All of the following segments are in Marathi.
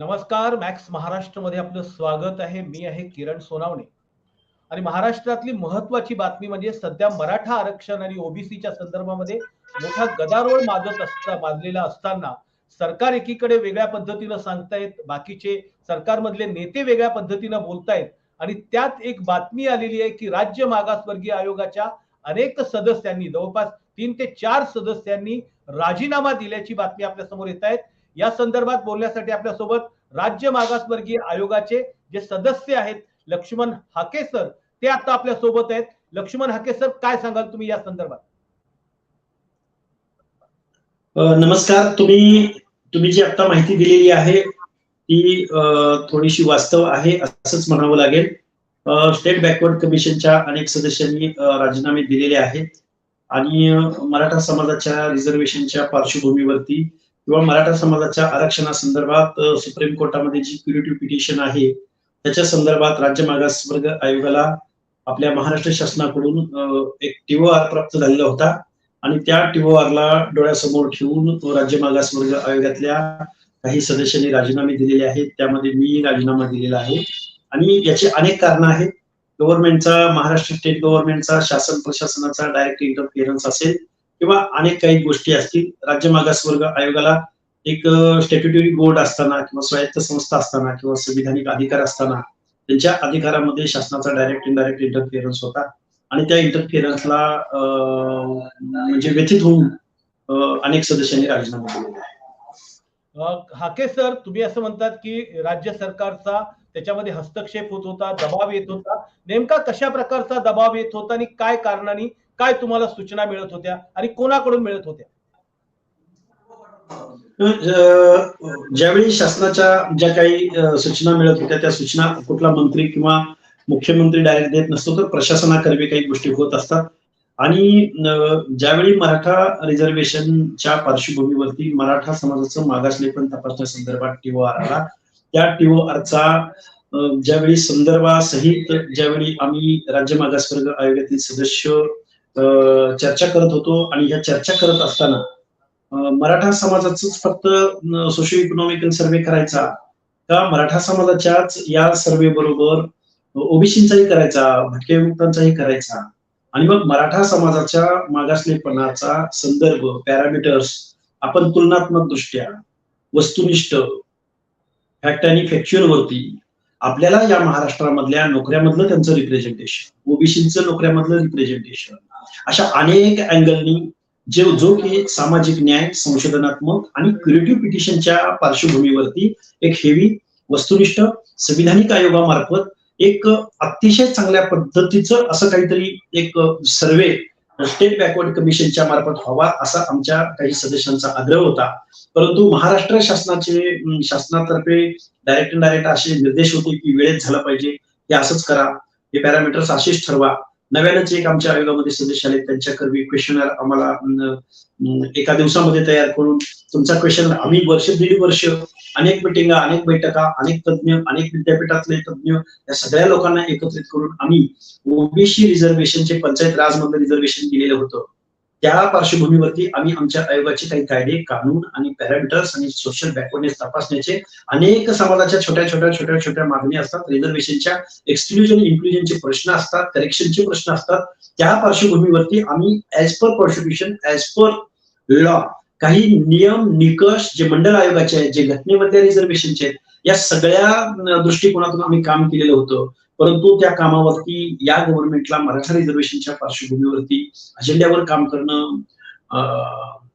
नमस्कार. मॅक्स महाराष्ट्रमध्ये आपलं स्वागत आहे. मी आहे किरण सोनावणे आणि महाराष्ट्रातली महत्त्वाची बातमी म्हणजे सध्या मराठा आरक्षण आणि ओबीसीच्या संदर्भामध्ये मोठा गदारोळ माजलेला असताना सरकार एकीकडे वेगळ्या पद्धतीनं सांगतायत, बाकीचे सरकारमधले नेते वेगळ्या पद्धतीनं बोलतायत आणि त्यात एक बातमी आलेली आहे की राज्य मागासवर्गीय आयोगाच्या अनेक सदस्यांनी जवळपास 3 ते 4 सदस्यांनी राजीनामा दिल्याची बातमी आपल्या समोर येत आहे. या संदर्भात बोलण्यासाठी आपल्यासोबत राज्य मागासवर्गीय आयोगाचे जे सदस्य आहेत लक्ष्मण हाके सर, ते आता आपल्या सोबत आहेत. लक्ष्मण हाके सर, काय सांगाल तुम्ही या संदर्भात? नमस्कार. तुम्ही जी आता माहिती दिलेली आहे ती थोडीशी वास्तव आहे असंच म्हणावं लागेल. स्टेट बॅकवर्ड कमिशनच्या अनेक सदस्यांनी राजीनामे दिलेले आहेत आणि मराठा समाजाच्या रिझर्वेशनच्या पार्श्वभूमीवरती किंवा मराठा समाजाच्या आरक्षणासंदर्भात सुप्रीम कोर्टामध्ये जी क्युरेटिव्ह पिटिशन आहे त्याच्या संदर्भात राज्य मागासवर्ग आयोगाला आपल्या महाराष्ट्र शासनाकडून एक टीओआर प्राप्त झालेला होता आणि त्या टीओआरला डोळ्यासमोर ठेवून राज्य मागासवर्ग आयोगातल्या काही सदस्यांनी राजीनामे दिलेले आहेत. त्यामध्ये मी राजीनामा दिलेला आहे आणि याची अनेक कारणं आहेत. गव्हर्नमेंटचा, महाराष्ट्र स्टेट गव्हर्नमेंटचा, शासन प्रशासनाचा डायरेक्ट इंटरफिअरन्स असेल किंवा अनेक काही गोष्टी असतील. राज्य मागासवर्ग आयोगाला एक स्टॅट्युटरी बोर्ड असताना किंवा स्वायत्त संस्था असताना किंवा संविधानिक अधिकार असताना त्यांच्या अधिकारामध्ये शासनाचा डायरेक्ट इनडायरेक्ट इंटरफिअरन्स होता आणि त्या इंटरफिअरन्सला म्हणजे व्यथित होऊन अनेक सदस्यांनी राजीनामा दिलेला आहे. हाके सर, तुम्ही असं म्हणतात की राज्य सरकारचा त्याच्यामध्ये हस्तक्षेप होत होता, दबाव येत होता. नेमका कशा प्रकारचा दबाव येत होता आणि काय कारणाने काय तुम्हाला सूचना मिळत होत्या आणि कोणाकडून मिळत होत्या? ज्यावेळी शासनाच्या ज्या काही सूचना मिळत होत्या त्या सूचना कुठला मंत्री किंवा मुख्यमंत्री डायरेक्ट देत नसतो, तर प्रशासनाकर्वे काही गोष्टी होत असतात. आणि ज्यावेळी मराठा रिझर्वेशनच्या पार्श्वभूमीवरती मराठा समाजाचं मागासलेपण तपासण्यासंदर्भात टीओआर आला, त्या टीओआरचा ज्यावेळी संदर्भासहित ज्यावेळी आम्ही राज्य मागासवर्ग आयोगातील सदस्य चर्चा करत होतो आणि या चर्चा करत असताना मराठा समाजाच फक्त सोशिओ इकॉनॉमिकल सर्वे करायचा का मराठा समाजाच्याच या सर्वे बरोबर ओबीसीचाही करायचा, भटक्या विमुक्तांचाही करायचा आणि मग मराठा समाजाच्या मागासलेपणाचा संदर्भ पॅरामीटर्स आपण तुलनात्मक दृष्ट्या वस्तुनिष्ठ फॅक्ट आणि फॅक्च्युअल वरती आपल्याला या महाराष्ट्रामधल्या नोकऱ्यामधलं त्यांचं रिप्रेझेंटेशन, ओबीसीचं नोकऱ्यामधलं रिप्रेझेंटेशन, अशा अनेक अँगलनी जो की सामाजिक न्याय संशोधनात्मक आणि क्युरेटिव्ह पिटिशनच्या पार्श्वभूमीवरती एक हेवी वस्तुनिष्ठ संविधानिक आयोगामार्फत एक अतिशय चांगल्या पद्धतीचं असं काहीतरी एक सर्वे स्टेट बॅकवर्ड कमिशनच्या मार्फत व्हावा असा आमच्या काही सदस्यांचा आग्रह होता. परंतु महाराष्ट्र शासनातर्फे डायरेक्ट इनडायरेक्ट असे निर्देश होते की वेळेत झालं पाहिजे, हे असंच करा, हे पॅरामीटर्स असेच ठरवा. नव्यानंच एक आमच्या आयोगामध्ये सदस्य आले, त्यांच्याकरवी क्वेश्चनर आम्हाला एका दिवसामध्ये तयार करून तुमचा क्वेश्चन आम्ही वर्ष दीड वर्ष अनेक मिटिंगा, अनेक बैठका, अनेक तज्ञ, अनेक विद्यापीठातले तज्ञ या सगळ्या लोकांना एकत्रित करून आम्ही ओबीसी रिझर्वेशनचे पंचायत राजमधलं रिझर्वेशन दिलेलं होतं. त्या पार्श्वभूमीवरती आम्ही आमच्या आयोगाचे काही कायदे, कानून आणि पॅरामीटर्स आणि सोशल बॅकवर्डनेस तपासण्याचे अनेक समाजाच्या छोट्या मागणी असतात. रिझर्वेशनच्या एक्सक्लुजन इन्क्लुजनचे प्रश्न असतात, करेक्शनचे प्रश्न असतात. त्या पार्श्वभूमीवरती आम्ही as per constitution, as per law काही नियम, निकष जे मंडल आयोगाचे आहेत, जे घटनेमधल्या रिझर्वेशनचे आहेत, या सगळ्या दृष्टिकोनातून आम्ही काम केलेलं होतं. परंतु त्या कामावरती या गव्हर्नमेंटला मराठा रिझर्वेशनच्या पार्श्वभूमीवरती अजेंड्यावर काम करणं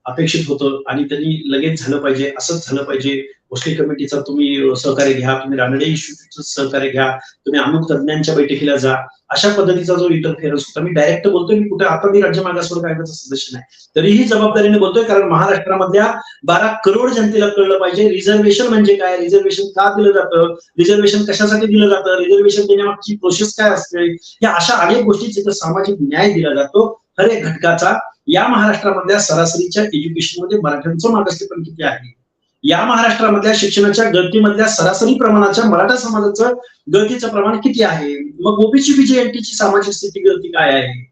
अपेक्षित होतं आणि त्यांनी लगेच झालं पाहिजे, असंच झालं पाहिजे. भोसले कमिटीचा तुम्ही सहकार्य घ्या, तुम्ही रानडे इन्स्टिट्यूटचं सहकार्य घ्या, तुम्ही अमुक तज्ञांच्या बैठकीला जा, अशा पद्धतीचा जो इंटरफेरन्स होता. मी डायरेक्ट बोलतोय, मी कुठे आता मी राज्य मागासवर्ग आयोगाचा सदस्य नाही, तरीही जबाबदारीने बोलतोय, कारण महाराष्ट्रामधल्या 12 करोड जनतेला कळलं पाहिजे रिझर्वेशन म्हणजे काय, रिझर्वेशन का दिलं जातं, रिझर्वेशन कशासाठी दिलं जातं, रिझर्वेशन देण्यामागची प्रोसेस काय असते, या अशा अनेक गोष्टी जिथं सामाजिक न्याय दिला जातो हर एक घटकाचा. या महाराष्ट्रामधल्या सरासरीच्या एज्युकेशनमध्ये मराठ्यांचं मागासलेपण किती आहे, या महाराष्ट्रामधल्या शिक्षणाच्या गळतीमधल्या सरासरी प्रमाणाच्या मराठा समाजाचं गळतीचं प्रमाण किती आहे, मग ओबीसी बीजेएनटीची सामाजिक स्थितीगती काय आहे,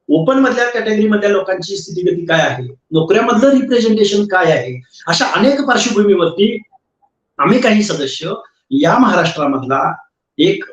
ओपन मधल्या कॅटेगरीमधल्या लोकांची स्थितीगती काय आहे, नोकऱ्यामधलं रिप्रेझेंटेशन काय आहे, अशा अनेक पार्श्वभूमीवरती आम्ही काही सदस्य या महाराष्ट्रामधला एक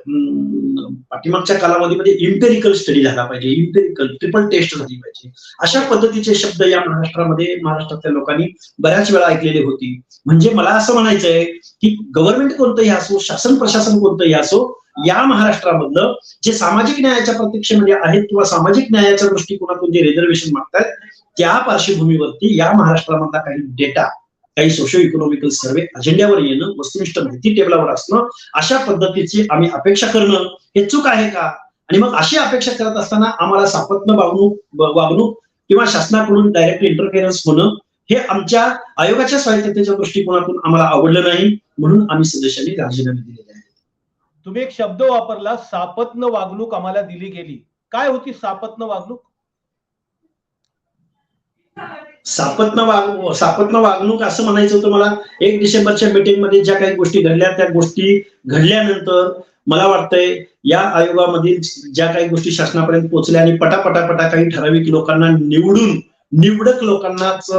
पाठीमागच्या कालावधीमध्ये इम्पेरिकल स्टडी झाला पाहिजे, इम्पेरिकल ट्रिपल टेस्ट झाली पाहिजे, अशा पद्धतीचे शब्द या महाराष्ट्रातल्या लोकांनी बऱ्याच वेळा ऐकलेले होती. म्हणजे मला असं म्हणायचंय की गव्हर्नमेंट कोणतंही असो, शासन प्रशासन कोणतंही असो, या महाराष्ट्रामधलं जे सामाजिक न्यायाच्या प्रतीक्षेमध्ये आहेत किंवा सामाजिक न्यायाच्या दृष्टिकोनातून जे रिझर्वेशन मागतात, त्या पार्श्वभूमीवरती या महाराष्ट्रामधला काही डेटा, काही सोशो इकॉनॉमिकल सर्वे अजेंड्यावर येणं, वस्तुनिष्ठ माहिती टेबलावर असणं, अशा पद्धतीची आम्ही अपेक्षा करणं हे चूक आहे का? आणि मग अशी अपेक्षा करत असताना आम्हाला सापत्न वागणूक किंवा शासनाकडून डायरेक्ट इंटरफेरन्स होणं हे आमच्या आयोगाच्या स्वायत्ततेच्या दृष्टिकोनातून आम्हाला आवडलं नाही, म्हणून आम्ही सदस्यांनी राजीनामे दिलेले आहेत. तुम्ही एक शब्द वापरला, सापत्न वागणूक आम्हाला दिली गेली. काय होती सापत्न वागणूक? सापत्न वागणूक असं म्हणायचं होतं मला. 1 डिसेंबरच्या मीटिंगमध्ये ज्या काही गोष्टी घडल्या, त्या गोष्टी घडल्यानंतर मला वाटतंय या आयोगामधील ज्या काही गोष्टी शासनापर्यंत पोहोचल्या आणि पटापटा काही ठराविक लोकांना निवडक लोकांनाच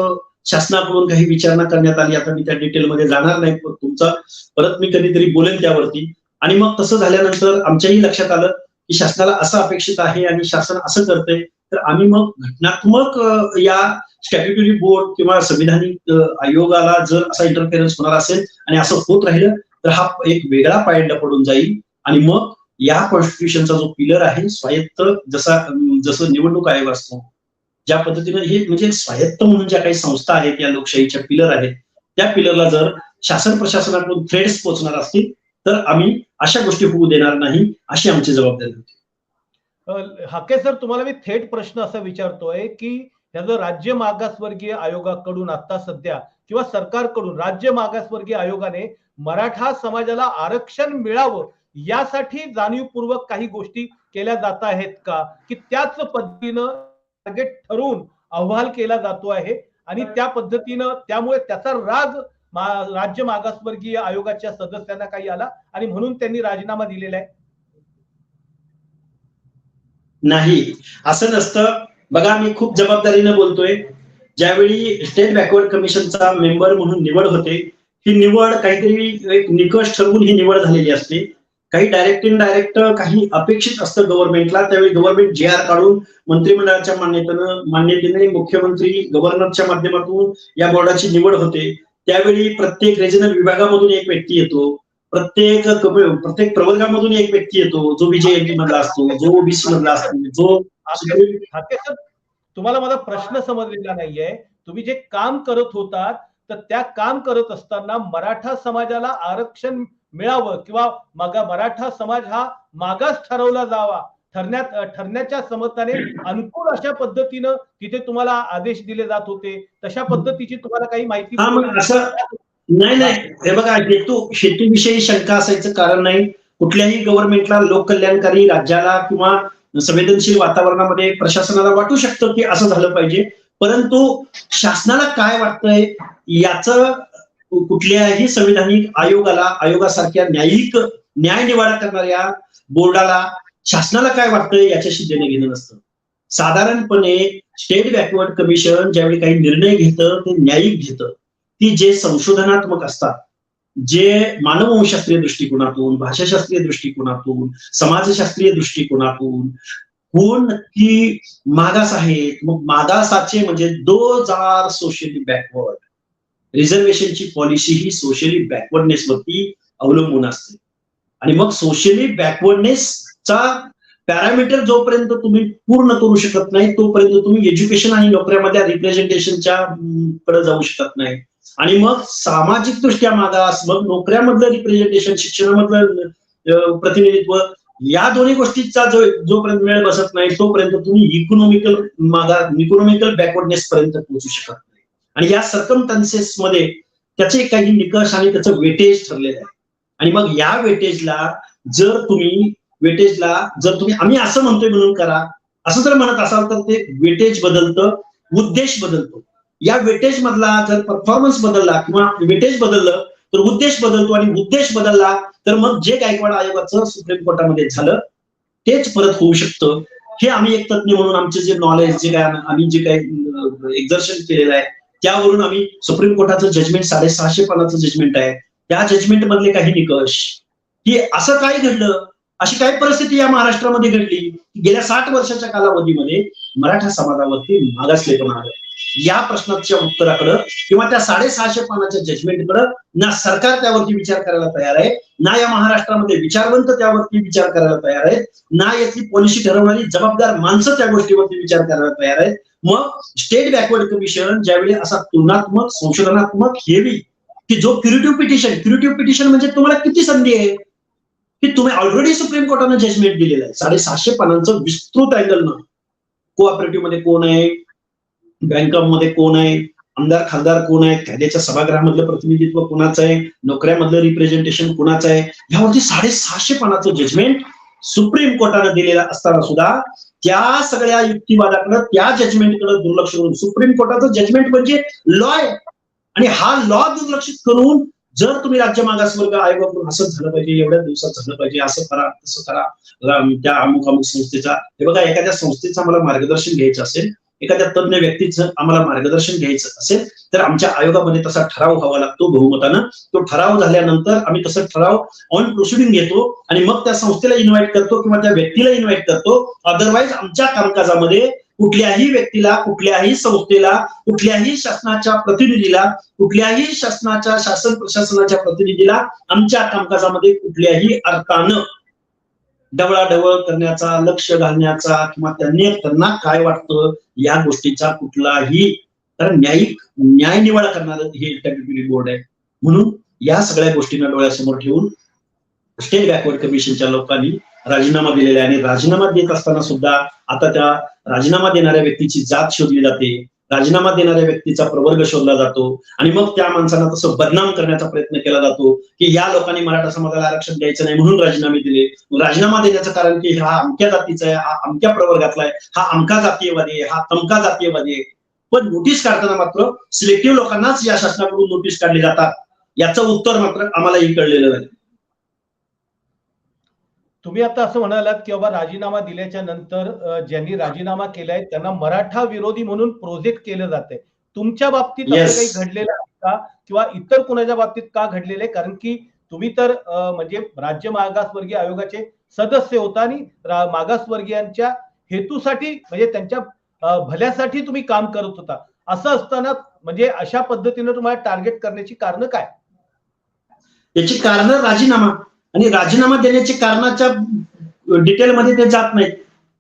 शासनाकडून काही विचारणा करण्यात आली. आता मी त्या डिटेलमध्ये जाणार नाही, तुमचा परत मी कधीतरी बोलेन त्यावरती. आणि मग तसं झाल्यानंतर आमच्याही लक्षात आलं की शासनाला असं अपेक्षित आहे आणि शासन असं करतंय, तर आम्ही मग घटनात्मक या स्टॅट्युटरी बोर्ड किंवा संविधानिक आयोगाला जर असा इंटरफेरन्स होणार असेल आणि असं होत राहिलं तर हा एक वेगळा पायंडा पडून जाईल. आणि मग या कॉन्स्टिट्यूशनचा जो पिलर आहे स्वायत्त, जसं निवडणूक आयोग असतो, ज्या पद्धतीने हे म्हणजे स्वायत्त म्हणून ज्या काही संस्था आहेत या लोकशाहीच्या पिलर आहेत, त्या पिलरला जर शासन प्रशासनाकडून थ्रेड्स पोहोचणार असतील तर आम्ही अशा गोष्टी होऊ देणार नाही, अशी आमची जबाबदारी होती. हाके सर, तुम्हाला मी थेट प्रश्न असा विचारतोय की याचं राज्य मागासवर्गीय आयोगाकडून आता सध्या किंवा सरकारकडून राज्य मागासवर्गीय आयोगाने मराठा समाजाला आरक्षण मिळावं यासाठी जाणीवपूर्वक काही गोष्टी केल्या जात आहेत का, की त्याच पद्धतीनं टार्गेट ठरवून अहवाल केला जातो आहे आणि त्या पद्धतीनं त्यामुळे त्याचा राग राज्य मागासवर्गीय आयोगाच्या सदस्यांना काही आला आणि म्हणून त्यांनी राजीनामा दिलेला आहे? नाही, असं नसतं. बघा, मी खूप जबाबदारीनं बोलतोय. ज्यावेळी स्टेट बॅकवर्ड कमिशनचा मेंबर म्हणून निवड होते, ही निवड काहीतरी एक निकष ठरवून ही निवड झालेली असते. काही डायरेक्ट इनडायरेक्ट काही अपेक्षित असतं गव्हर्नमेंटला. त्यावेळी गव्हर्नमेंट JR काढून मंत्रिमंडळाच्या मान्यतेने मुख्यमंत्री गव्हर्नरच्या माध्यमातून या बोर्डाची निवड होते. त्यावेळी प्रत्येक रिजनल विभागामधून एक व्यक्ती येतो, प्रत्येक प्रवर्गामधून एक व्यक्ती येतो, जो BJMP मधला असतो, जो OBC मधला असतो, जो तुम्हाला माझा प्रश्न समजलेला नाहीये. तुम्ही जे काम करत होतात तर त्या काम करत असताना मराठा समाजाला आरक्षण मिळावं किंवा मराठा समाज हा मागास ठरवला जावा ठरण्याच्या समताने अनुकूल अशा पद्धतीनं तिथे तुम्हाला आदेश दिले जात होते, तशा पद्धतीची तुम्हाला काही माहिती? नाही, हे बघा, शेतीविषयी शंका असायचं कारण नाही. कुठल्याही गव्हर्नमेंटला लोककल्याणकारी राज्याला किंवा संवेदनशील वातावरणामध्ये प्रशासनाला वाटू शकतं की असं झालं पाहिजे, परंतु शासनाला काय वाटतंय याचं कुठल्याही संविधानिक आयोगासारख्या न्याय निवाडा करणाऱ्या बोर्डाला शासनाला काय वाटतंय याच्याशी देणं घेणं नसतं. साधारणपणे स्टेट बॅकवर्ड कमिशन ज्यावेळी काही निर्णय घेतं ते न्यायिक घेतं. ती जे संशोधनात्मक असतात, जे मानववंशशास्त्रीय दृष्टिकोनातून, भाषाशास्त्रीय दृष्टिकोनातून, समाजशास्त्रीय दृष्टिकोनातून कोण नक्की मागास आहेत, मग मागासाचे म्हणजे दोज आर सोशली बॅकवर्ड. रिझर्वेशनची पॉलिसी ही सोशली बॅकवर्डनेस वरती अवलंबून असते. आणि मग सोशली बॅकवर्डनेसचा पॅरामीटर जोपर्यंत तुम्ही पूर्ण करू शकत नाही तोपर्यंत तुम्ही एज्युकेशन आणि नोकऱ्यामध्ये रिप्रेझेंटेशनच्या कडे जाऊ शकत नाही. आणि मग सामाजिक दृष्ट्या मागास, मग नोकऱ्यामधलं रिप्रेझेंटेशन, शिक्षणामधलं प्रतिनिधित्व, या दोन्ही गोष्टीचा जोपर्यंत वेळ बसत नाही तोपर्यंत तुम्ही इकॉनॉमिकल बॅकवर्डनेस पर्यंत पोहोचू शकत नाही. आणि या सर्कमस्टन्सेस मध्ये त्याचे काही निकष आणि त्याचं वेटेज ठरलेलं आहे. आणि मग या वेटेजला जर तुम्ही आम्ही असं म्हणतोय म्हणून करा असं जर म्हणत असाल तर ते वेटेज बदलतं, उद्देश बदलतो. या वेटेज मधला जर परफॉर्मन्स बदलला किंवा वेटेज बदललं तर उद्देश बदलतो, आणि उद्देश बदलला तर मग जे गायकवाड आयोगाचं सुप्रीम कोर्टामध्ये झालं तेच परत होऊ शकतं. हे आम्ही एक तज्ञ म्हणून आमचे जे नॉलेज, जे काय आम्ही जे काही एक्झर्शन केलेलं आहे त्यावरून आम्ही सुप्रीम कोर्टाचं जजमेंट 650 पानाचं जजमेंट आहे त्या जजमेंट मधले काही निकष, की असं काय घडलं, अशी काही परिस्थिती या महाराष्ट्रामध्ये घडली की गेल्या 60 वर्षाच्या कालावधीमध्ये मराठा समाजावरती मागासलेपणा आलं. या प्रश्नाच्या उत्तराकडं किंवा त्या 650 पानाच्या जजमेंटकडं ना सरकार त्यावरती विचार करायला तयार आहे, ना या महाराष्ट्रामध्ये विचारवंत त्यावरती विचार करायला तयार आहेत, ना यातली पॉलिसी ठरवणारी जबाबदार माणसं त्या गोष्टीवरती विचार करायला तयार आहेत. मग स्टेट बॅकवर्ड कमिशन ज्यावेळी असा तुलनात्मक संशोधनात्मक हेवी की जो क्युरेटिव्ह पिटिशन म्हणजे तुम्हाला किती संधी आहे की तुम्ही ऑलरेडी सुप्रीम कोर्टानं जजमेंट दिलेलं आहे 650 पानांचं विस्तृत अँगलनं. कोऑपरेटिव्ह मध्ये कोण आहे, बँकांमध्ये कोण आहे, आमदार खासदार कोण आहे, कायद्याच्या सभागृहामधलं प्रतिनिधित्व कोणाचं आहे, नोकऱ्यामधलं रिप्रेझेंटेशन कोणाचं आहे, यावरती 650 पानाचं जजमेंट सुप्रीम कोर्टानं दिलेलं असताना सुद्धा त्या सगळ्या युक्तिवादाकडे त्या जजमेंटकडे दुर्लक्ष करून, सुप्रीम कोर्टाचं जजमेंट म्हणजे लॉ आहे आणि हा लॉ दुर्लक्षित करून जर तुम्ही राज्य मागासवर्ग आयोगाकडून असं झालं पाहिजे, एवढ्या दिवसात झालं पाहिजे, असं करा तसं करा, त्या अमुक अमुक संस्थेचा, हे बघा एखाद्या संस्थेचं आम्हाला मार्गदर्शन घ्यायचं असेल, एखाद्या तज्ञ व्यक्तीचं आम्हाला मार्गदर्शन घ्यायचं असेल तर आमच्या आयोगामध्ये तसा ठराव व्हावा लागतो बहुमतानं. तो ठराव झाल्यानंतर आम्ही तसं ठराव ऑन प्रोसिडिंग घेतो आणि मग त्या संस्थेला इन्व्हाइट करतो किंवा त्या व्यक्तीला इन्व्हाइट करतो. अदरवाईज आमच्या कामकाजामध्ये कुठल्याही व्यक्तीला, कुठल्याही संस्थेला, कुठल्याही शासनाच्या प्रतिनिधीला, कुठल्याही शासनाच्या शासन प्रशासनाच्या प्रतिनिधीला आमच्या कामकाजामध्ये कुठल्याही अर्थानं ढवळाढवळ करण्याचा, लक्ष घालण्याचा किंवा त्यांना काय वाटतं या गोष्टीचा कुठलाही, कारण न्याय निवाडा करणारं हे स्टॅट्युटरी बोर्ड आहे. म्हणून या सगळ्या गोष्टींना डोळ्यासमोर ठेवून स्टेट बॅकवर्ड कमिशनच्या लोकांनी राजीनामा दिलेला आहे आणि राजीनामा देत असताना सुद्धा आता त्या राजीनामा देणाऱ्या व्यक्तीची जात शोधली जाते, राजीनामा देणाऱ्या व्यक्तीचा प्रवर्ग शोधला जातो आणि मग त्या माणसांना तसं बदनाम करण्याचा प्रयत्न केला जातो की या लोकांनी मराठा समाजाला आरक्षण द्यायचं नाही म्हणून राजीनामे दिले. राजीनामा देण्याचं कारण की हा अमक्या जातीचा आहे, हा अमक्या प्रवर्गातला आहे, हा अमका जातीयवादी आहे, हा तमका जातीयवादी आहे. पण नोटीस काढताना मात्र सिलेक्टिव्ह लोकांनाच या शासनाकडून नोटीस काढली जातात. याचं उत्तर मात्र आम्हालाही कळलेलं नाही. तुम्ही आता असं म्हणालात की बाबा राजीनामा दिल्याच्या नंतर ज्यांनी राजीनामा केलाय त्यांना मराठा विरोधी म्हणून प्रोजेक्ट केलं जाते. तुमच्या बाबतीत असं काही घडलेलं आहे का किंवा इतर कुणाच्या बाबतीत का घडलेलं आहे? कारण की तुम्ही तर म्हणजे राज्य मागासवर्गीय आयोगाचे सदस्य होता आणि मागासवर्गीयांच्या हेतूसाठी म्हणजे त्यांच्या भल्यासाठी तुम्ही काम करत होता. असं असताना म्हणजे अशा पद्धतीने तुम्हाला टार्गेट करण्याची कारण काय? याची कारण राजीनामा आणि राजीनामा देण्याची कारणाच्या डिटेलमध्ये ते जात नाहीत.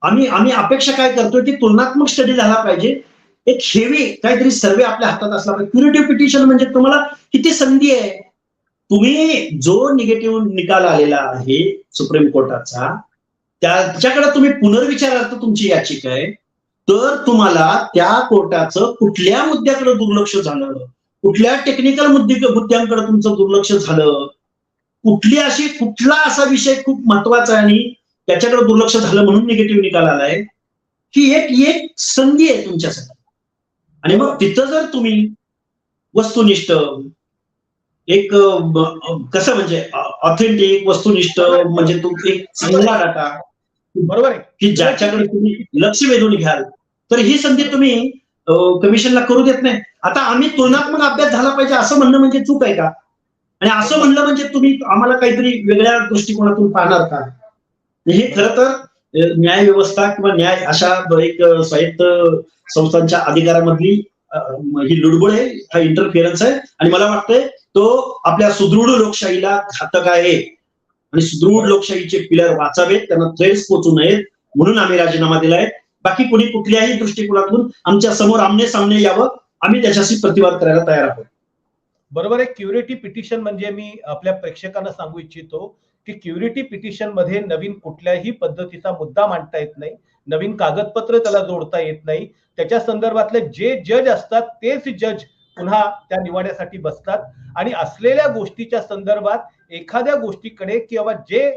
आम्ही अपेक्षा काय करतोय की तुलनात्मक स्टडी झाला पाहिजे, एक हेवी काहीतरी सर्वे आपल्या हातात असला पाहिजे. क्युरेटिव्ह पिटिशन म्हणजे तुम्हाला किती संधी आहे, तुम्ही जो निगेटिव्ह निकाल आलेला आहे सुप्रीम कोर्टाचा त्याच्याकडे तुम्ही पुनर्विचारार्थ तुमची याचिका आहे, तर तुम्हाला त्या कोर्टाचं कुठल्या मुद्द्याकडे दुर्लक्ष झालं, कुठल्या टेक्निकल मुद्द्यांकडे तुमचं दुर्लक्ष झालं, कुठला असा विषय खूप महत्वाचा आहे आणि त्याच्याकडे दुर्लक्ष झालं म्हणून निगेटिव्ह निकाल आलाय, ही एक संधी आहे तुमच्यासाठी. आणि मग तिथं जर तुम्ही वस्तुनिष्ठ एक कसं म्हणजे ऑथेंटिक वस्तुनिष्ठ म्हणजे तो एक चांगला डाटा बरोबर आहे की ज्याच्याकडे तुम्ही लक्ष वेधून घ्याल, तर ही संधी तुम्ही कमिशनला करू देत नाही. आता आम्ही तुलनात्मक अभ्यास झाला पाहिजे असं म्हणणं म्हणजे चूक आहे का? आणि असं म्हणलं म्हणजे तुम्ही आम्हाला काहीतरी वेगळ्या दृष्टिकोनातून पाहणार का? हे खरं तर न्याय व्यवस्था किंवा न्याय अशा एक स्वायत्त संस्थांच्या अधिकारामधली ही लुडबुड आहे, हा इंटरफिअरन्स आहे आणि मला वाटतंय तो आपल्या सुदृढ लोकशाहीला घातक आहे आणि सुदृढ लोकशाहीचे पिलर वाचावेत, त्यांना थ्रेड्स पोचू नयेत म्हणून आम्ही राजीनामा दिलाय. बाकी कुणी कुठल्याही दृष्टिकोनातून आमच्या समोर आमने सामने यावं, आम्ही त्याच्याशी प्रतिवाद करायला तयार आहोत. बरोबर आहे. क्युरेटिव्ह पिटिशन म्हणजे मी आपल्या प्रेक्षकांना सांगू इच्छितो की क्युरेटिव्ह पिटिशन मध्ये नवीन कुठल्याही पद्धतीचा मुद्दा मांडता येत नाही, नवीन कागदपत्र त्याला जोडता येत नाही. त्याच्या संदर्भातले जे जज असतात तेच जज पुन्हा त्या निवाड्यासाठी बसतात आणि असलेल्या गोष्टीच्या संदर्भात एखाद्या गोष्टीकडे किंवा जे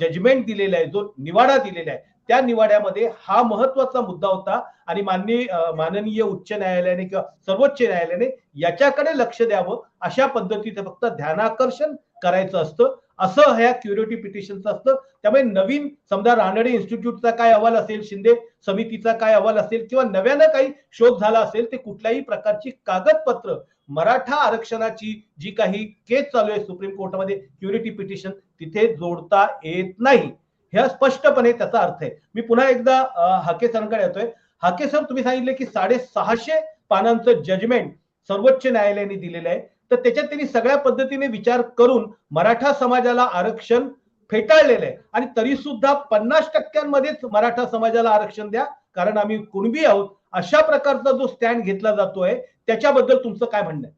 जजमेंट दिलेलं आहे, जो निवाडा दिलेला आहे त्या निवाड्यामध्ये हा महत्वाचा मुद्दा होता आणि माननीय उच्च न्यायालयाने किंवा सर्वोच्च न्यायालयाने याच्याकडे लक्ष द्यावं, अशा पद्धतीचं फक्त ध्यानाकर्षण करायचं असतं, असं ह्या क्युरेटिव्ह पिटिशनचं असतं. त्यामुळे नवीन समजा रानडे इन्स्टिट्यूटचा काय अहवाल असेल, शिंदे समितीचा काय अहवाल असेल किंवा नव्यानं काही शोध झाला असेल, ते कुठल्याही प्रकारची कागदपत्र मराठा आरक्षणाची जी काही केस चालू आहे सुप्रीम कोर्टामध्ये क्युरिटी पिटिशन तिथे जोडता येत नाही. ह्या स्पष्टपणे त्याचा अर्थ आहे. मी पुन्हा एकदा हाके सरांकडे येतोय. हाके सर, तुम्ही सांगितले की 650 पानांचं जजमेंट सर्वोच्च न्यायालयाने दिलेलं आहे, तर त्याच्यात त्यांनी सगळ्या पद्धतीने विचार करून मराठा समाजाला आरक्षण फेटाळलेलं आहे आणि तरी सुद्धा 50% मराठा समाजाला आरक्षण द्या कारण आम्ही कुणबी आहोत, अशा प्रकारचा जो स्टँड घेतला जातोय त्याच्याबद्दल तुमचं काय म्हणणं आहे?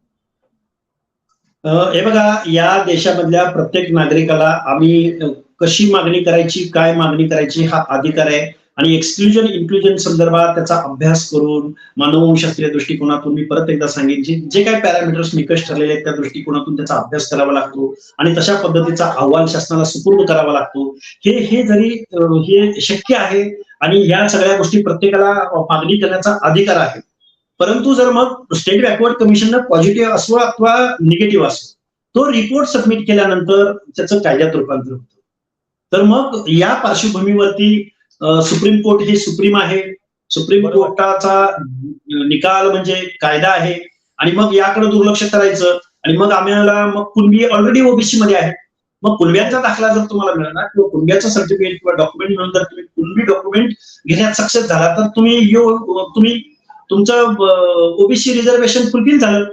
हे बघा, या देशामधल्या प्रत्येक नागरिकाला आम्ही कशी मागणी करायची, काय मागणी करायची हा अधिकार आहे आणि एक्सक्लुजन इन्क्लुजन संदर्भात त्याचा अभ्यास करून मानववंशशास्त्रीय दृष्टिकोनातून मी परत एकदा सांगेन जे काही पॅरामीटर्स निकष ठरलेले आहेत त्या दृष्टिकोनातून त्याचा अभ्यास करावा लागतो आणि तशा पद्धतीचा अहवाल शासनाला सुपूर्द करावा लागतो. हे जरी हे शक्य आहे आणि या सगळ्या गोष्टी प्रत्येकाला मागणी करण्याचा अधिकार आहे, परंतु जर मग स्टेट बॅकवर्ड कमिशननं पॉझिटिव्ह असो अथवा निगेटिव्ह असो तो रिपोर्ट सबमिट केल्यानंतर त्याचं कायद्यात रूपांतर होतं. तर मग या पार्श्वभूमीवरती सुप्रीम कोर्ट हे सुप्रीम आहे, सुप्रीम कोर्टाचा निकाल म्हणजे कायदा आहे आणि मग याकडे दुर्लक्ष करायचं आणि मग आम्हाला मग कुणबी ऑलरेडी ओबीसी मध्ये आहे, मग कुणब्याचा दाखला जर तुम्हाला मिळाला किंवा कुणब्याचं सर्टिफिकेट किंवा डॉक्युमेंट मिळून जर तुम्ही कुणबी डॉक्युमेंट घेण्यात सक्सेस झाला तर तुम्ही तुमचं ओबीसी रिझर्वेशन फुलफिल झालं.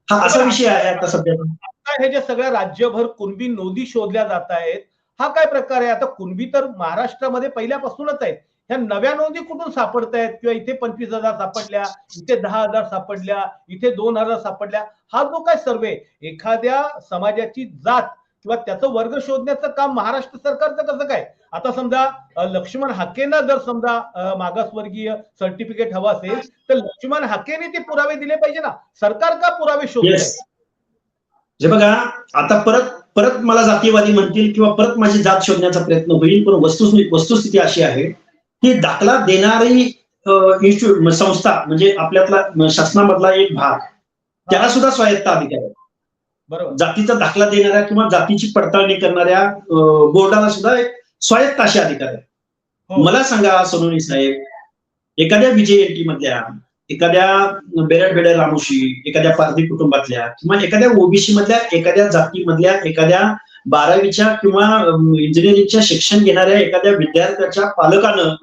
हा असा विषय आहे आता सध्या. हे जे सगळ्या राज्यभर कुणबी नोंदी शोधल्या जात आहेत, हा काय प्रकार आहे? आता कुणबी तर महाराष्ट्रामध्ये पहिल्यापासूनच आहेत, ह्या नव्या नोंदी कुठून सापडतायत? किंवा इथे 25,000 सापडल्या, इथे 10,000 सापडल्या, इथे 2,000 सापडल्या, हा जो काय सर्वे एखाद्या समाजाची जात किंवा त्याचं वर्ग शोधण्याचं काम महाराष्ट्र सरकारचं कसं काय? आता समजा लक्ष्मण हाकेंना जर समजा मागासवर्गीय सर्टिफिकेट हवं असेल तर लक्ष्मण हाकेने ते पुरावे दिले पाहिजे ना, सरकार का पुरावे शोधतंय? जे बघा, आता परत मला जातीवादी म्हणतील किंवा परत माझी जात शोधण्याचा प्रयत्न होईल, पण वस्तुस्थिती अशी आहे की दाखला देणारी संस्था म्हणजे आपल्यातला शासनामधला एक भाग त्याला सुद्धा स्वायत्त अधिकार आहे. बरोबर. जातीचा दाखला देणाऱ्या किंवा जातीची पडताळणी करणाऱ्या बोर्डाला सुद्धा एक स्वायत्त असे अधिकार आहे. मला सांगा सोनवणे साहेब, एखाद्या बीजेएनटी मधल्या एखाद्या बेरड रामोशी, एखाद्या पारधी कुटुंबातल्या किंवा एखाद्या ओबीसी मधल्या एखाद्या जातीमधल्या एखाद्या 12वीच्या किंवा इंजिनिअरिंगच्या शिक्षण घेणाऱ्या एखाद्या विद्यार्थ्याच्या पालकानं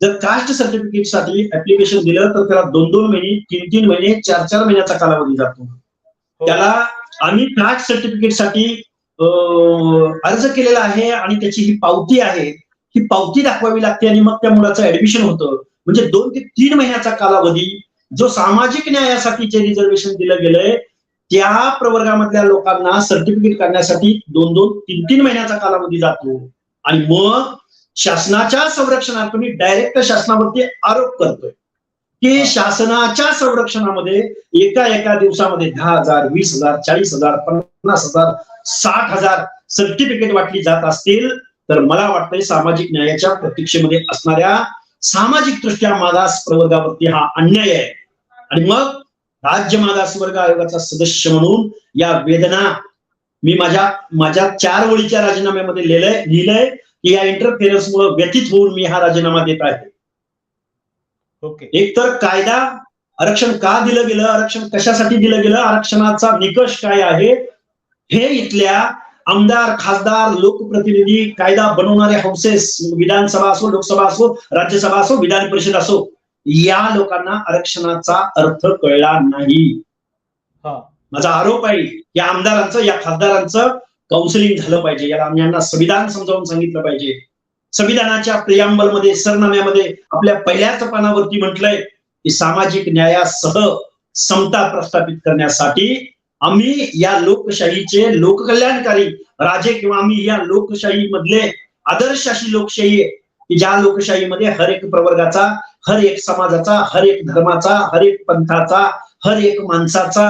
जर कास्ट सर्टिफिकेटसाठी ऍप्लिकेशन दिलं तर त्याला 2-2 महिने, 3-3 महिने, 4-4 महिन्याचा कालावधी जातो. त्याला आम्ही कास्ट सर्टिफिकेटसाठी अर्ज केलेला आहे आणि त्याची ही पावती आहे, ही पावती दाखवावी लागते आणि मग त्या मुलाचं ऍडमिशन होतं. म्हणजे 2 ते 3 महिन्याचा कालावधी जो सामाजिक न्यायासाठी जे रिझर्वेशन दिलं गेलंय त्या प्रवर्गामधल्या लोकांना सर्टिफिकेट काढण्यासाठी 2-2, 3-3 महिन्याचा कालावधी जातो आणि मग शासनाच्या संरक्षणार्थ मी डायरेक्ट शासनावरती आरोप करतोय की शासनाच्या संरक्षणामध्ये एका दिवसामध्ये 10,000, 20,000, 40,000, 50,000, 60,000 सर्टिफिकेट वाटली जात असतील तर मला वाटतंय सामाजिक न्यायाच्या प्रतीक्षेमध्ये असणाऱ्या सामाजिक दृष्ट्या मागास प्रवर्गावरती हा अन्याय आहे. आणि मग राज्य मागासवर्ग आयोगाचा सदस्य म्हणून या वेदना मी माझ्या 4 ओळीच्या राजीनाम्यामध्ये लिहिलंय की या इंटरफेरन्समुळे व्यथित होऊन मी हा राजीनामा देत आहे. एक तर कायदा, आरक्षण का दिलं गेलं, आरक्षण कशासाठी दिलं गेलं, आरक्षणाचा निकष काय आहे हे इथल्या आमदार, खासदार, लोकप्रतिनिधी, कायदा बनवणारे हाऊसेस, विधानसभा असो, लोकसभा असो, राज्यसभा असो, विधान परिषद असो, या लोकांना आरक्षणाचा अर्थ कळला नाही. माझा आरोप आहे या आमदारांचं, या खासदारांचं काउन्सिलिंग झालं पाहिजे. यांना संविधान समजावून सांगितलं पाहिजे. संविधानाच्या प्रियांबल मध्ये, सरनाम्यामध्ये आपल्या पहिल्याच पानावरती म्हटलंय की सामाजिक न्यायासह समता प्रस्थापित करण्यासाठी आम्ही या लोकशाहीचे लोककल्याणकारी राजे किंवा आम्ही या लोकशाही मधले आदर्श अशी लोकशाही आहे की ज्या लोकशाहीमध्ये हर एक प्रवर्गाचा, हर एक समाजाचा, हर एक धर्माचा, हर एक पंथाचा, हर एक माणसाचा,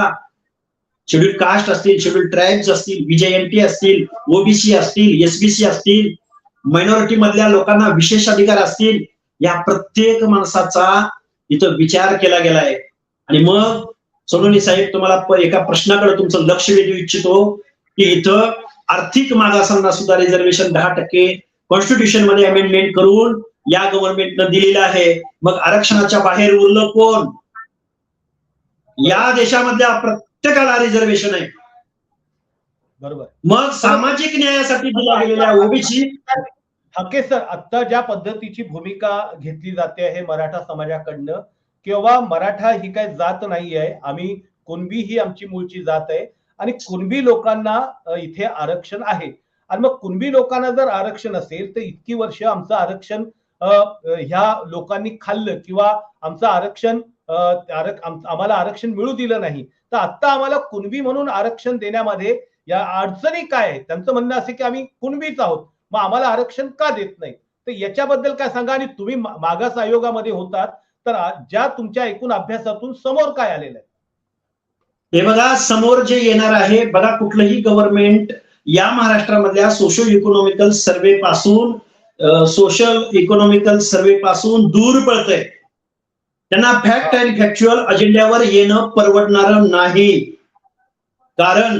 शेड्यूल कास्ट असतील, शेड्यूल ट्राईब्स असतील, बीजेएनटी असतील, ओबीसी असतील, एसबीसी असतील, मायनॉरिटी मधल्या लोकांना विशेष अधिकार असतील, या प्रत्येक माणसाचा इथं विचार केला गेलाय. आणि मग सोनवणे साहेब, तुम्हाला एका प्रश्नाकडे तुमचं लक्ष वेधू इच्छितो की इथं आर्थिक मागासांना सुद्धा रिझर्वेशन 10% कॉन्स्टिट्यूशन मध्ये अमेंडमेंट करून या गव्हर्नमेंटनं दिलेलं आहे. मग आरक्षणाच्या बाहेर उरलं कोण? या देशामधल्या प्रत्येकाला रिझर्वेशन आहे. बरोबर. मग सामाजिक न्यायासाठी दिल्या गेलेल्या ओबीसी हाके सर, आता ज्या पद्धतीची भूमिका घेतली जाते आहे मराठा समाजाकडनं, किंवा मराठा ही काही जात नाही आहे, आम्ही कुणबी ही आमची मूळची जात आहे आणि कुणबी लोकांना इथे आरक्षण आहे. आणि मग कुणबी लोकांना जर आरक्षण असेल तर इतकी वर्ष आमचं आरक्षण ह्या लोकांनी खाल्लं किंवा आमचं आरक्षण आम्हाला आरक्षण मिळू दिलं नाही, तर आता आम्हाला कुणबी म्हणून आरक्षण देण्यामध्ये या अडचणी काय आहेत? त्यांचं म्हणणं असे की आम्ही कुणबीच आहोत, मग आम्हाला आरक्षण का देत नाही? तर याच्याबद्दल काय सांगा. आणि तुम्ही मागास आयोगामध्ये होतात, तर ज्या तुमच्या एकूण अभ्यासातून समोर काय आलेलं आहे? हे बघा, समोर जे येणार आहे बघा, कुठलंही गव्हर्नमेंट या महाराष्ट्रामधल्या सोशल इकॉनॉमिकल सर्वे पासून दूर पळतंय. त्यांना फॅक्ट अँड फॅक्च्युअल अजेंड्यावर येणं परवडणारं नाही. कारण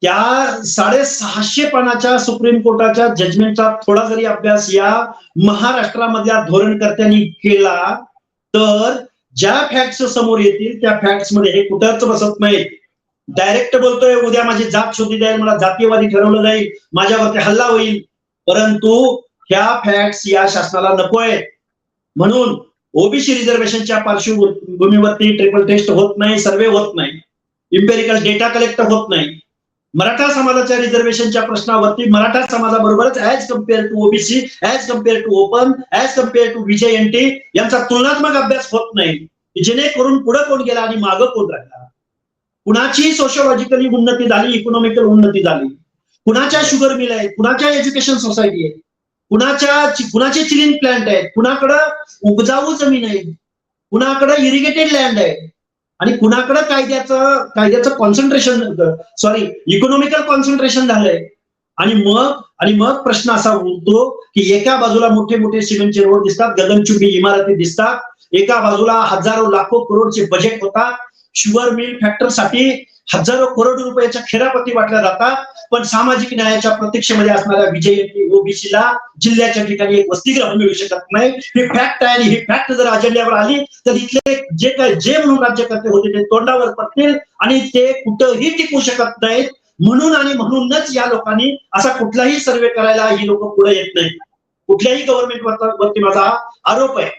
त्या 650 पानाच्या सुप्रीम कोर्टाच्या जजमेंटचा थोडा जरी अभ्यास या महाराष्ट्रामधल्या धोरणकर्त्यांनी केला तर ज्या फॅक्ट्स समोर येतील त्या फॅक्ट्स मध्ये हे कुठंच बसत नाही. डायरेक्ट बोलतोय उद्या माझी जात शोधली जाईल, मला जातीयवादी ठरवलं जाईल, माझ्यावरती हल्ला होईल. परंतु ह्या फॅक्ट्स या शासनाला नकोय. म्हणून ओबीसी रिझर्वेशनच्या पार्श्वभूमीवरती ट्रिपल टेस्ट होत नाही, सर्वे होत नाही, इम्पेरिकल डेटा कलेक्ट होत नाही. मराठा समाजाच्या रिझर्वेशनच्या प्रश्नावरती मराठा समाजाबरोबरच as compared to OBC, as compared to open, as compared to VJNT यांचा तुलनात्मक अभ्यास होत नाही, जेणेकरून पुढे कोण गेला आणि मागं कोण राहिला. कुणाची सोशिओलॉजिकली उन्नती झाली, इकॉनॉमिकल उन्नती झाली, कुणाच्या शुगर मिल आहेत, कुणाच्या एज्युकेशन सोसायटी आहे, कुणाचे चिलिंग प्लांट आहेत, कुणाकडं उपजाऊ जमीन आहे, कुणाकडं इरिगेटेड लँड आहे आणि कुणाकडे कायद्याचं कॉन्सन्ट्रेशन इकॉनॉमिकल कॉन्सन्ट्रेशन झालंय. आणि मग प्रश्न असा उरतो की एका बाजूला मोठे मोठे सिमेंटचे रोड दिसतात, गगनचुंबी इमारती दिसतात, एका बाजूला हजारो लाखो करोडचे बजेट होतात, शुगर मिल फॅक्टरसाठी हजारो करोड रुपयाच्या खेरापती वाटल्या जातात, पण सामाजिक न्यायाच्या प्रतीक्षेमध्ये असणाऱ्या VJNT ओबीसीला जिल्ह्याच्या ठिकाणी एक वसतिगृह मिळू शकत नाही. ही फॅक्ट आहे आणि ही फॅक्ट जर अजेंड्यावर आली तर इथले जे म्हणून राज्यकर्ते होते ते तोंडावर पडतील आणि ते कुठंही टिकू शकत नाहीत. म्हणूनच या लोकांनी असा कुठलाही सर्वे करायला ही लोक पुढे येत नाहीत. कुठल्याही गव्हर्नमेंटवरती माझा आरोप आहे.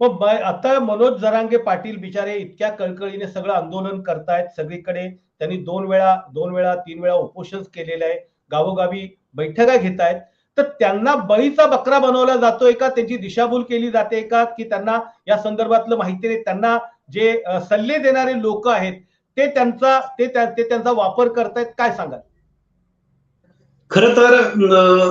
मग आता मनोज जरांगे पाटील बिचारे इतक्या कळकळीने सगळं आंदोलन करतायत, सगळीकडे त्यांनी 2 वेळा 3 वेळा उपोषण केलेलं आहे, गावोगावी बैठका घेत आहेत, तर त्यांना बळीचा बकरा बनवला जातोय का? त्यांची दिशाभूल केली जाते का? की त्यांना या संदर्भातलं माहिती नाही, त्यांना जे सल्ले देणारे लोक आहेत ते त्यांचा वापर करतायत, काय सांगाल? खरं तर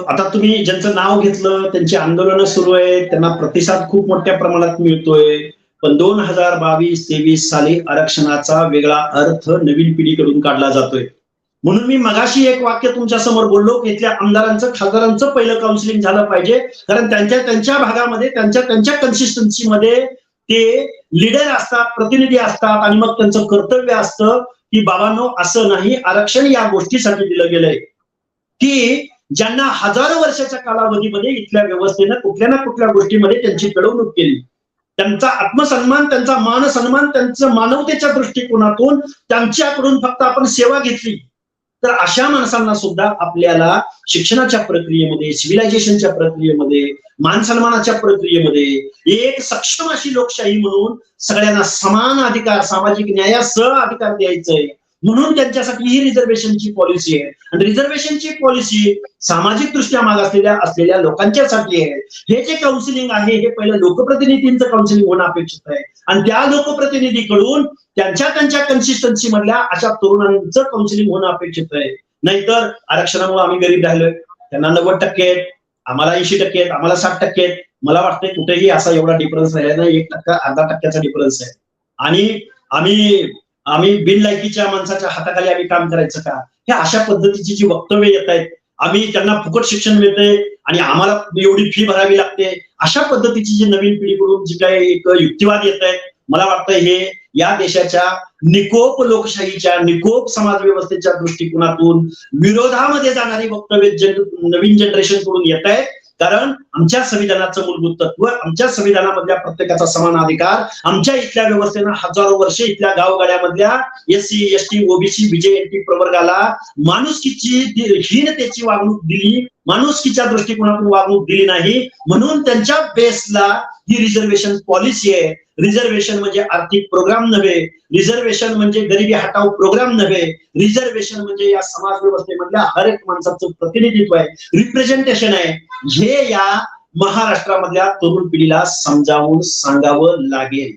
आता तुम्ही ज्यांचं नाव घेतलं त्यांची आंदोलनं सुरू आहेत, त्यांना प्रतिसाद खूप मोठ्या प्रमाणात मिळतोय. पण 2022-23 साली आरक्षणाचा वेगळा अर्थ नवीन पिढीकडून काढला जातोय. म्हणून मी मगाशी एक वाक्य तुमच्या समोर बोललो की इथल्या आमदारांचं खासदारांचं पहिलं काउन्सिलिंग झालं पाहिजे. कारण त्यांच्या भागामध्ये त्यांच्या कन्सिस्टन्सीमध्ये ते लीडर असतात, प्रतिनिधी असतात आणि मग त्यांचं कर्तव्य असतं की बाबांनो असं नाही, आरक्षण या गोष्टीसाठी दिलं गेलंय की ज्यांना हजारो वर्षाच्या कालावधीमध्ये इथल्या व्यवस्थेनं कुठल्या ना कुठल्या गोष्टीमध्ये त्यांची पिळवणूक केली, त्यांचा आत्मसन्मान, त्यांचा मान सन्मान, त्यांचं मानवतेच्या दृष्टिकोनातून त्यांच्याकडून फक्त आपण सेवा घेतली, तर अशा माणसांना सुद्धा आपल्याला शिक्षणाच्या प्रक्रियेमध्ये, सिव्हिलायझेशनच्या प्रक्रियेमध्ये, मान सन्मानाच्या प्रक्रियेमध्ये एक सक्षम अशी लोकशाही म्हणून सगळ्यांना समान अधिकार, सामाजिक न्यायासह अधिकार द्यायचंय. म्हणून त्यांच्यासाठी ही रिझर्वेशनची पॉलिसी आहे. आणि रिझर्वेशनची पॉलिसी सामाजिक दृष्ट्या असलेल्या लोकांच्यासाठी आहे. हे जे काउन्सिलिंग आहे हे पहिलं लोकप्रतिनिधींचं काउन्सिलिंग होणं अपेक्षित आहे आणि त्या लोकप्रतिनिधीकडून त्यांच्या कन्सिस्टन्सी मधल्या अशा तरुणांचं काउन्सिलिंग होणं अपेक्षित आहे. नाहीतर आरक्षणामुळे आम्ही गरीब राहिलोय, त्यांना 90% आहेत, आम्हाला 80% आहेत, आम्हाला 60% आहेत. मला वाटतंय कुठेही असा एवढा डिफरन्स राहिला नाही, 1% अर्धा टक्क्याचा डिफरन्स आहे. आणि आम्ही बिनलायकीच्या माणसाच्या हाताखाली आम्ही काम करायचं का? हे अशा पद्धतीची जी वक्तव्य येत आहेत, आम्ही त्यांना फुकट शिक्षण मिळतंय आणि आम्हाला एवढी फी भरावी लागते, अशा पद्धतीची जी नवीन पिढीकडून जी काही एक युक्तिवाद येत आहेत, मला वाटतं हे या देशाच्या निकोप लोकशाहीच्या, निकोप समाज व्यवस्थेच्या दृष्टिकोनातून विरोधामध्ये जाणारी वक्तव्य नवीन जनरेशन कडून येत आहेत. कारण आमच्या संविधानाचं मूलभूत तत्व, आमच्या संविधानामधल्या प्रत्येकाचा समान अधिकार, आमच्या इथल्या व्यवस्थेनं हजारो वर्षे इथल्या गावगाड्यामधल्या SC ST OBC BJNT प्रवर्गाला माणुसकीची हीनतेची वागणूक दिली, माणुसकीच्या दृष्टिकोनातून वागणूक दिली नाही, म्हणून त्यांच्या बेसला ही रिझर्वेशन पॉलिसी आहे. रिझर्वेशन म्हणजे आर्थिक प्रोग्राम नव्हे, रिझर्वेशन म्हणजे गरिबी हटाव प्रोग्राम नव्हे, रिझर्वेशन म्हणजे या समाज व्यवस्थेमधल्या हर एक माणसाचं प्रतिनिधित्व आहे, रिप्रेझेंटेशन आहे. हे या महाराष्ट्रामधल्या तरुण पिढीला समजावून सांगावं लागेल.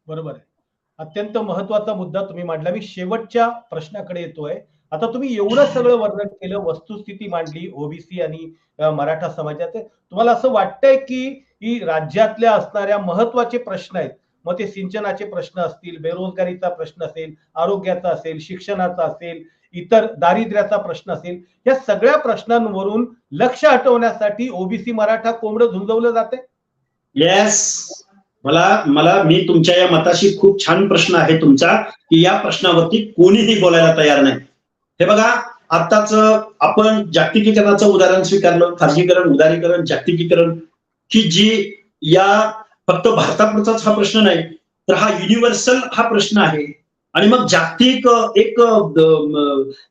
बरोबर आहे. अत्यंत महत्वाचा मुद्दा तुम्ही मांडला. मी शेवटच्या प्रश्नाकडे येतोय. आता तुम्ही एवढं सगळं वर्णन केलं, वस्तुस्थिती मांडली ओबीसी आणि मराठा समाजाचे. तुम्हाला असं वाटतंय की राज्यातल्या असणाऱ्या महत्वाचे प्रश्न आहेत, मग ते सिंचनाचे प्रश्न असतील, बेरोजगारीचा प्रश्न असेल, आरोग्याचा असेल, शिक्षणाचा असेल, इतर दारिद्र्याचा प्रश्न असेल, या सगळ्या प्रश्नांवरून लक्ष हटवण्यासाठी ओबीसी मराठा कोंबडं झुंजवलं जाते? येस, मी तुमच्या या मताशी खूप छान प्रश्न आहे तुमचा, की या प्रश्नावरती कोणीही बोलायला तयार नाही. हे बघा, आत्ताच आपण जागतिकीकरणाचं उदाहरण स्वीकारलं, खासगीकरण, उदारीकरण, जागतिकीकरण, की जी या फक्त भारतापुरताच हा प्रश्न नाही, तर हा युनिव्हर्सल हा प्रश्न आहे. आणि मग जागतिक एक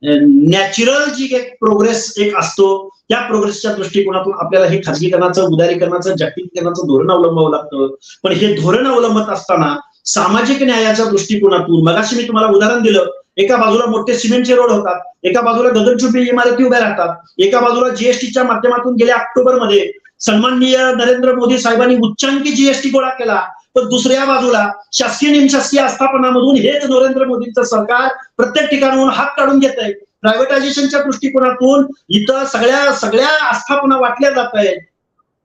नॅचरल जी एक प्रोग्रेस एक असतो, त्या प्रोग्रेसच्या दृष्टिकोनातून आपल्याला हे खासगीकरणाचं, उदारीकरणाचं, जागतिकीकरणाचं धोरण अवलंबावं लागतं. पण हे धोरण अवलंबत असताना सामाजिक न्यायाच्या दृष्टिकोनातून, मगाशी मी तुम्हाला उदाहरण दिलं, एका बाजूला मोठे सिमेंटचे रोड होतात, एका बाजूला गगनचुंबी इमारती उभ्या राहतात, एका बाजूला जीएसटीच्या माध्यमातून गेल्या ऑक्टोबरमध्ये सन्माननीय नरेंद्र मोदी साहेबांनी उच्चांकी जीएसटी गोळा केला, पण दुसऱ्या बाजूला शासकीय निमशासकीय आस्थापनामधून हेच नरेंद्र मोदींचं सरकार प्रत्येक ठिकाणाहून हात काढून घेत आहे. प्रायव्हेटायझेशनच्या दृष्टिकोनातून इथं सगळ्या आस्थापना वाटल्या जात आहेत,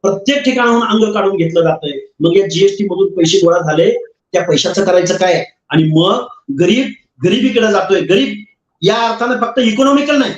प्रत्येक ठिकाणाहून अंग काढून घेतलं जात आहे. मग या जीएसटी मधून पैसे गोळा झाले, त्या पैशाचं करायचं काय? आणि मग गरिबीकडे जातोय. गरीब या अर्थाने फक्त इकॉनॉमिकल नाही,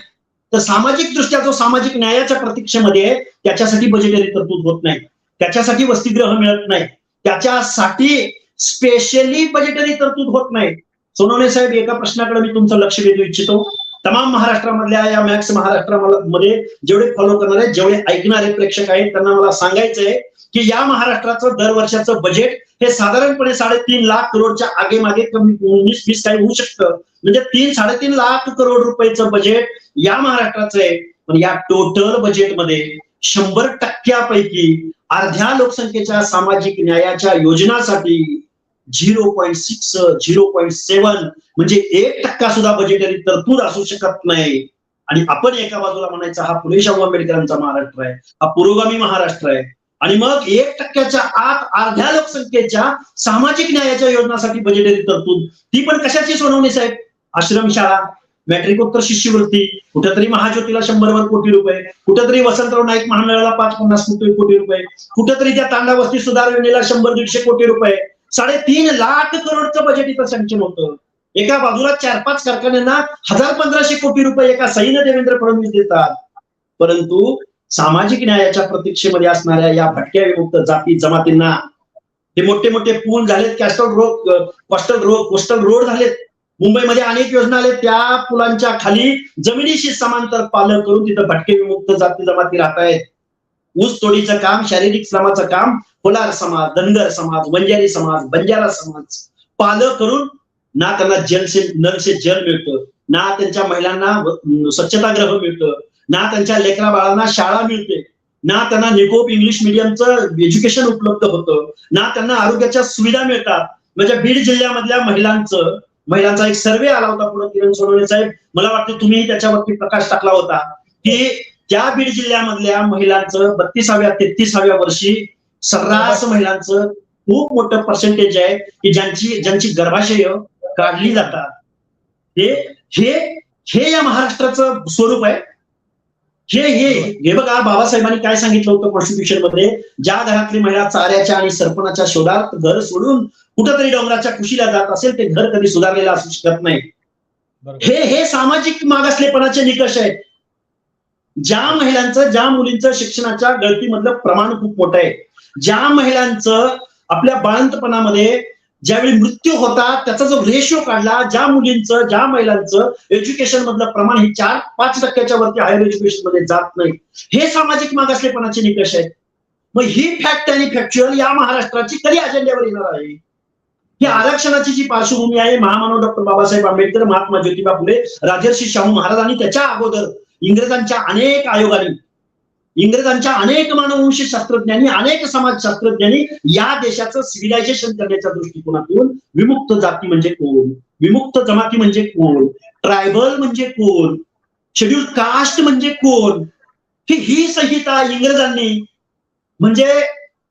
तर सामाजिक दृष्ट्या जो सामाजिक न्यायाच्या प्रतीक्षेमध्ये, त्याच्यासाठी बजेटरी तरतूद होत नाही, त्याच्यासाठी वसतिगृह मिळत नाही, त्याच्यासाठी स्पेशली बजेटरी तरतूद होत नाही. सोनवणे साहेब, एका प्रश्नाकडे मी तुमचं लक्ष वेधू इच्छितो. तमाम महाराष्ट्रामधल्या या मॅक्स महाराष्ट्रामध्ये जेवढे फॉलो करणारे, जेवढे ऐकणारे प्रेक्षक आहेत, त्यांना मला सांगायचंय की या महाराष्ट्राचं दरवर्षाचं बजेट हे साधारणपणे 3.5 लाख करोडच्या आगे मागे कमी 19-20 काही होऊ शकतं. म्हणजे 3-3.5 लाख करोड रुपयाचं बजेट या महाराष्ट्राचं आहे. पण या टोटल बजेटमध्ये 100% अर्ध्या लोकसंख्येच्या सामाजिक न्यायाच्या योजनासाठी 0.6, 0.7 म्हणजे 1% सुद्धा बजेटरी तरतूद असू शकत नाही. आणि आपण एका बाजूला म्हणायचं हा फुले शाहू आंबेडकरांचा महाराष्ट्र आहे, हा पुरोगामी महाराष्ट्र आहे, आणि मग 1%च्या आत अर्ध्या लोकसंख्येच्या सामाजिक न्यायाच्या योजनासाठी बजेटरी तरतूद, ती पण कशाची सोनवणे साहेब? आश्रमशाळा, मॅट्रिकोत्तर शिष्यवृत्ती, कुठेतरी महाज्योतीला 100 कोटी रुपये, कुठेतरी वसंतराव नाईक महामंडळाला 550 कोटी रुपये, कुठेतरी त्या तांडा वस्ती सुधार योजनेला 100-150 कोटी रुपये, 3.5 लाख करोडचं बजेट इथं सँक्शन होतं. एका बाजूला 4-5 कारखान्यांना 1,000-1,500 कोटी रुपये एका सईनं देवेंद्र फडणवीस देतात. परंतु सामाजिक न्यायाच्या प्रतीक्षेमध्ये असणाऱ्या या भटक्या विमुक्त जाती जमातींना हे मोठे मोठे पूल झालेत, कोस्टल रोड झालेत, मुंबईमध्ये अनेक योजना आल्या, त्या पुलांच्या खाली जमिनीशी समांतर पालन करून तिथं भटके विमुक्त जाती जमाती राहत आहेत. ऊस तोडीचं काम, शारीरिक श्रमाचं काम कोलार समाज, धनगर समाज, वंजारी समाज, बंजारा समाज पालक करून ना त्यांना नल से जल मिळतं, ना त्यांच्या महिलांना स्वच्छतागृह मिळतं, ना त्यांच्या लेकरा बाळांना शाळा मिळते, ना त्यांना निकोप इंग्लिश मिडियमचं एज्युकेशन उपलब्ध होतं, ना त्यांना आरोग्याच्या सुविधा मिळतात. म्हणजे बीड जिल्ह्यामधल्या महिलांचा एक सर्वे आला होता पुढे, किरण सोनवणे साहेब, मला वाटतं तुम्ही त्याच्यावरती प्रकाश टाकला होता, की त्या बीड जिल्ह्यामधल्या महिलांचं 32व्या-33व्या वर्षी सर्रास महिलांचं खूप मोठं पर्सेंटेज आहे की ज्यांची गर्भाशय काढली जातात. हे या महाराष्ट्राचं स्वरूप आहे. हे बघा, बाबासाहेबांनी काय सांगितलं होतं कॉन्स्टिट्यूशन मध्ये, ज्या घरातली महिला चाऱ्याच्या आणि सरपणाच्या शोधात घर सोडून कुठंतरी डोंगराच्या कुशीला जात असेल, ते घर कधी सुधारलेलं असू शकत नाही. हे सामाजिक मागासलेपणाचे निकष आहेत. ज्या मुलींचं शिक्षणाच्या गळतीमधलं प्रमाण खूप मोठं आहे, ज्या महिलांचं आपल्या बाळंतपणामध्ये ज्यावेळी मृत्यू होता त्याचा जो रेशिओ काढला, ज्या मुलींचं ज्या महिलांचं एज्युकेशन मधलं प्रमाण हे 4-5% वरती हायर एज्युकेशन मध्ये जात नाही, हे सामाजिक मागासलेपणाचे निकष आहेत. मग ही फॅक्ट आणि फॅक्च्युअल या महाराष्ट्राची कधी अजेंड्यावर येणार आहे? ही आरक्षणाची जी पार्श्वभूमी आहे, महामानव डॉक्टर बाबासाहेब आंबेडकर, महात्मा ज्योतिबा फुले, राजर्षी शाहू महाराज आणि त्याच्या अगोदर इंग्रजांच्या अनेक आयोगांनी, इंग्रजांच्या अनेक मानववंशी शास्त्रज्ञांनी, अनेक समाजशास्त्रज्ञांनी या देशाचं सिव्हिलायझेशन करण्याच्या दृष्टिकोनातून विमुक्त जाती म्हणजे कोण, विमुक्त जमाती म्हणजे कोण, ट्रायबल म्हणजे कोण, शेड्यूल कास्ट म्हणजे कोण, ही संहिता इंग्रजांनी, म्हणजे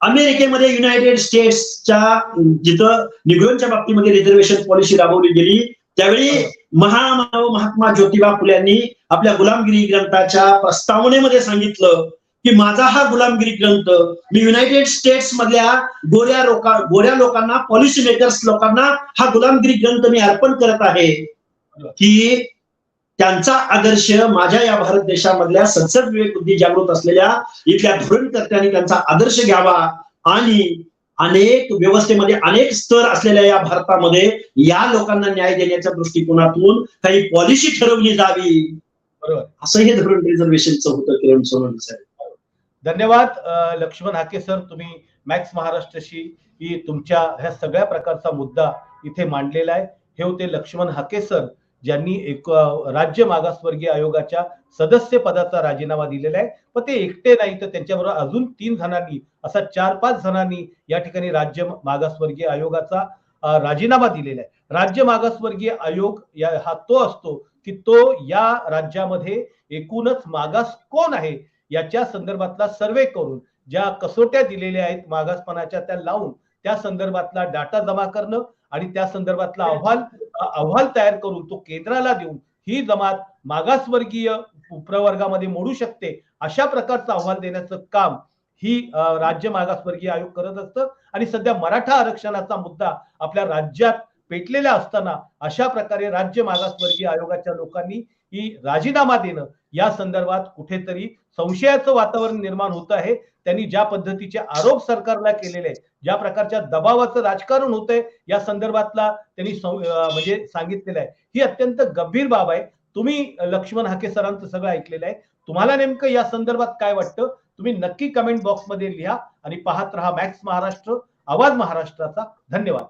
अमेरिकेमध्ये युनायटेड स्टेट्सच्या जिथं निग्रोंच्या बाबतीमध्ये रिझर्वेशन पॉलिसी राबवली गेली, त्यावेळी महामानव महात्मा ज्योतिबा फुल्यांनी आपल्या गुलामगिरी ग्रंथाच्या प्रस्तावनेमध्ये सांगितलं की माझा हा गुलामगिरी ग्रंथ मी युनायटेड स्टेट्स मधल्या गोऱ्या लोकांना, पॉलिसी मेकर्स लोकांना हा गुलामगिरी ग्रंथ मी अर्पण करत आहे की त्यांचा आदर्श माझ्या या भारत देशामधल्या संसद विवेक बुद्धी जागृत असलेल्या इथल्या धोरणकर्त्यांनी त्यांचा आदर्श घ्यावा आणि अनेक व्यवस्थेमध्ये अनेक स्तर असलेल्या या भारतामध्ये या लोकांना न्याय देण्याच्या दृष्टिकोनातून काही पॉलिसी ठरवली जावी, बरोबर, असं हे धोरण रिझर्वेशनचं होतं. किरण सोनवणे साहेब, धन्यवाद. लक्ष्मण हाके सर, तुम्ही मॅक्स महाराष्ट्राशी तुमच्या ह्या सगळ्या प्रकारचा मुद्दा इथे मांडलेला आहे. हे होते लक्ष्मण हाके सर, ज्यांनी एक राज्य मागासवर्गीय आयोगाच्या सदस्य पदाचा राजीनामा दिलेला आहे. पण ते एकटे नाही, तर त्यांच्याबरोबर अजून 3 जणांनी, असा 4-5 जणांनी या ठिकाणी राज्य मागासवर्गीय आयोगाचा राजीनामा दिलेला आहे. राज्य मागासवर्गीय आयोग हा तो असतो की तो या राज्यामध्ये एकूणच मागास कोण आहे याच्या संदर्भातला सर्वे करून, ज्या कसोट्या दिलेल्या आहेत मागासपणाच्या त्या लावून, त्या संदर्भातला डाटा जमा करणं आणि त्या संदर्भातला अहवाल तयार करून तो केंद्राला देऊन ही जमात मागासवर्गीय प्रवर्गामध्ये मोडू शकते अशा प्रकारचा अहवाल देण्याचं काम ही राज्य मागासवर्गीय आयोग करत असतं. आणि सध्या मराठा आरक्षणाचा मुद्दा आपल्या राज्यात पेटलेला असताना अशा प्रकारे राज्य मागासवर्गीय आयोगाच्या लोकांनी ही राजीनामा देणं या संदर्भात कुठेतरी संशयाचं वातावरण निर्माण होत आहे. त्यांनी ज्या पद्धतीचे आरोप सरकारला केलेले आहेत, ज्या प्रकारच्या दबावाचं राजकारण होतंय या संदर्भातला त्यांनी म्हणजे सांगितलेलं आहे, ही अत्यंत गंभीर बाब आहे. तुम्ही लक्ष्मण हाके सरांचं सगळं ऐकलेलं आहे. तुम्हाला नेमकं या संदर्भात काय वाटतं तुम्ही नक्की कमेंट बॉक्समध्ये लिहा आणि पाहत रहा मॅक्स महाराष्ट्र, आवाज महाराष्ट्राचा. धन्यवाद.